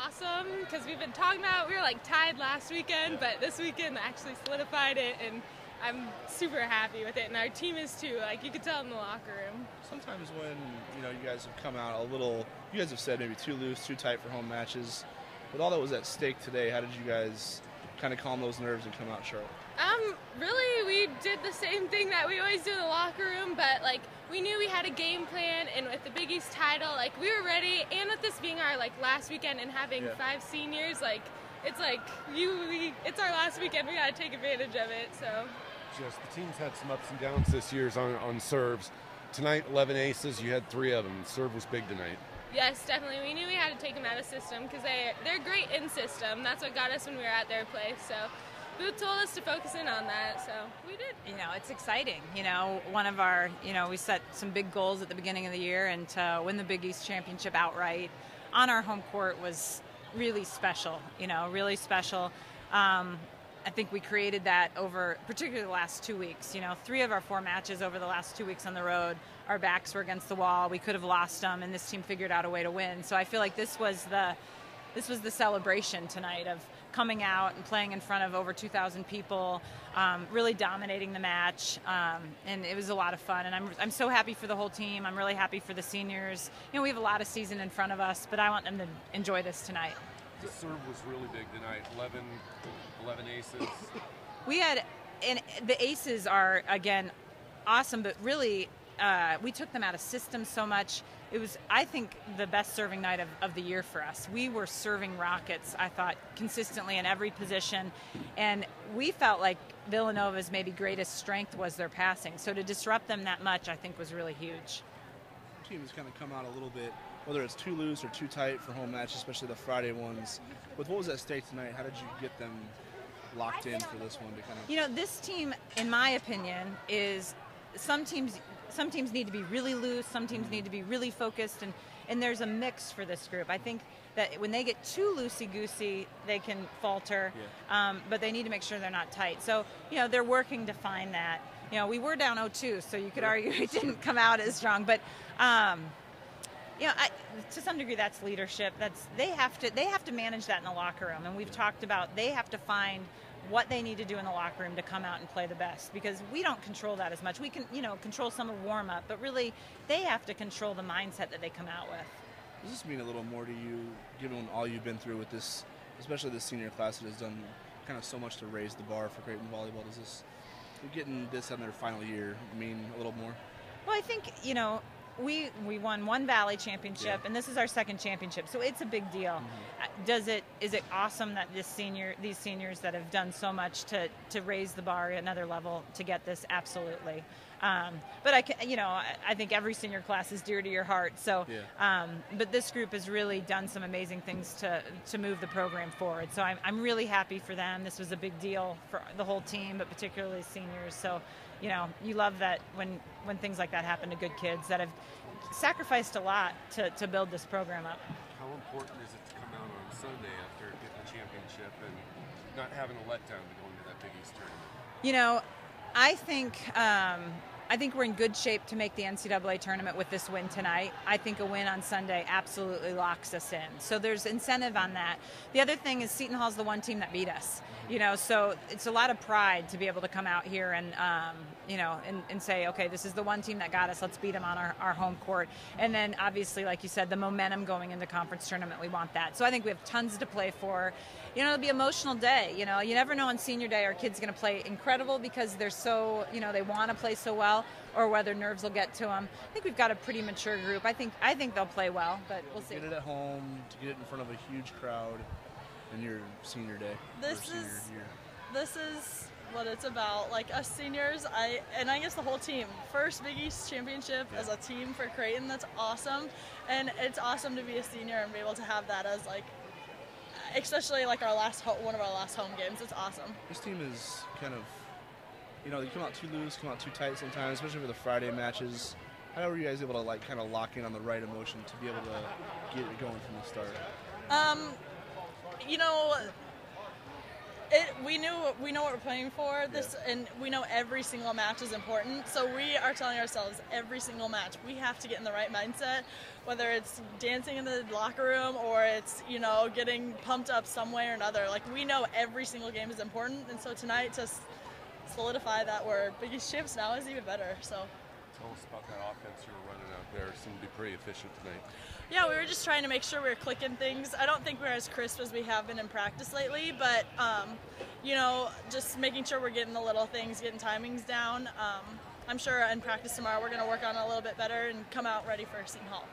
awesome because we've been talking about, we were like tied last weekend, but this weekend actually solidified it, and I'm super happy with it, and our team is too. Like, you could tell in the locker room. Sometimes when, you guys have come out a little, you guys have said maybe too loose, too tight for home matches. With all that was at stake today, how did you guys kind of calm those nerves and come out sharp? Really, we did the same thing that we always do in the locker room, but like, we knew we had a game plan, and with the Big East title, like, we were ready, and with this being our like last weekend and having 5 seniors, like, it's like it's our last weekend, we gotta take advantage of it. So Jess, the team's had some ups and downs this year on serves. Tonight, 11 aces, you had 3 of them. Serve was big tonight. yes, definitely. We knew we had to take them out of system because they're great in system. That's what got us when we were at their place. So Booth told us to focus in on that, so we did. It's exciting. One of our, we set some big goals at the beginning of the year, and to win the Big East Championship outright on our home court was really special, really special. I think we created that over particularly the last 2 weeks. 3 of our 4 matches over the last 2 weeks on the road, our backs were against the wall. We could have lost them, and this team figured out a way to win. So I feel like this was the celebration tonight of coming out and playing in front of over 2,000 people, really dominating the match, and it was a lot of fun. And I'm so happy for the whole team. I'm really happy for the seniors. We have a lot of season in front of us, but I want them to enjoy this tonight. The serve was really big tonight. 11 aces. We had, and the aces are again awesome, but really we took them out of system so much. It was, I think, the best serving night of the year for us. We were serving rockets, I thought, consistently in every position, and we felt like Villanova's maybe greatest strength was their passing. So to disrupt them that much, I think, was really huge. The team has kind of come out a little bit, whether it's too loose or too tight for home matches, especially the Friday ones. With what was at stake tonight, how did you get them locked in for this one to kind of... This team, in my opinion, is some teams need to be really loose, some teams need to be really focused, and there's a mix for this group. I think that when they get too loosey-goosey, they can falter, but they need to make sure they're not tight. So, they're working to find that. We were down 0-2, so you could argue it didn't come out as strong, but to some degree that's leadership. They have to manage that in the locker room, and we've talked about they have to find what they need to do in the locker room to come out and play the best, because we don't control that as much. We can, control some of warm-up, but really they have to control the mindset that they come out with. Does this mean a little more to you, given all you've been through with this, especially this senior class that has done kind of so much to raise the bar for Creighton Volleyball? Does this, getting this in their final year, mean a little more? Well, I think, we won 1 Valley championship, and this is our 2nd championship, so it's a big deal. Mm-hmm. Is it awesome that these seniors that have done so much to raise the bar another level to get this? Absolutely. But I think every senior class is dear to your heart. So, but this group has really done some amazing things to move the program forward. So I'm really happy for them. This was a big deal for the whole team, but particularly seniors. So, you love that when things like that happen to good kids that have sacrificed a lot to build this program up. How important is it to come out on Sunday after getting the championship and not having a letdown to go into that Big East tournament? I think we're in good shape to make the NCAA tournament with this win tonight. I think a win on Sunday absolutely locks us in. So there's incentive on that. The other thing is Seton Hall's the one team that beat us. So it's a lot of pride to be able to come out here and, and say, okay, this is the one team that got us. Let's beat them on our home court. And then obviously, like you said, the momentum going into conference tournament, we want that. So I think we have tons to play for. It'll be an emotional day. You never know on senior day, our kids going to play incredible because they're so, they want to play so well, or whether nerves will get to them. I think we've got a pretty mature group. I think they'll play well, but we'll see. Get it at home, to get it in front of a huge crowd in your senior day. This is what it's about. Like, us seniors, I guess the whole team. First Big East championship as a team for Creighton. That's awesome, and it's awesome to be a senior and be able to have that as especially like one of our last home games. It's awesome. This team is kind of, you come out too loose, come out too tight sometimes, especially for the Friday matches. How were you guys able to kind of lock in on the right emotion to be able to get it going from the start? we know what we're playing for this, and we know every single match is important. So we are telling ourselves every single match we have to get in the right mindset, whether it's dancing in the locker room or it's getting pumped up some way or another. Like, we know every single game is important, and so tonight to solidify that we're Big East champs now is even better. So tell us about that offense you were running out there. It seemed to be pretty efficient tonight. Yeah, we were just trying to make sure we were clicking things. I don't think we're as crisp as we have been in practice lately, but, just making sure we're getting the little things, getting timings down. I'm sure in practice tomorrow we're going to work on it a little bit better and come out ready for Seton Hall.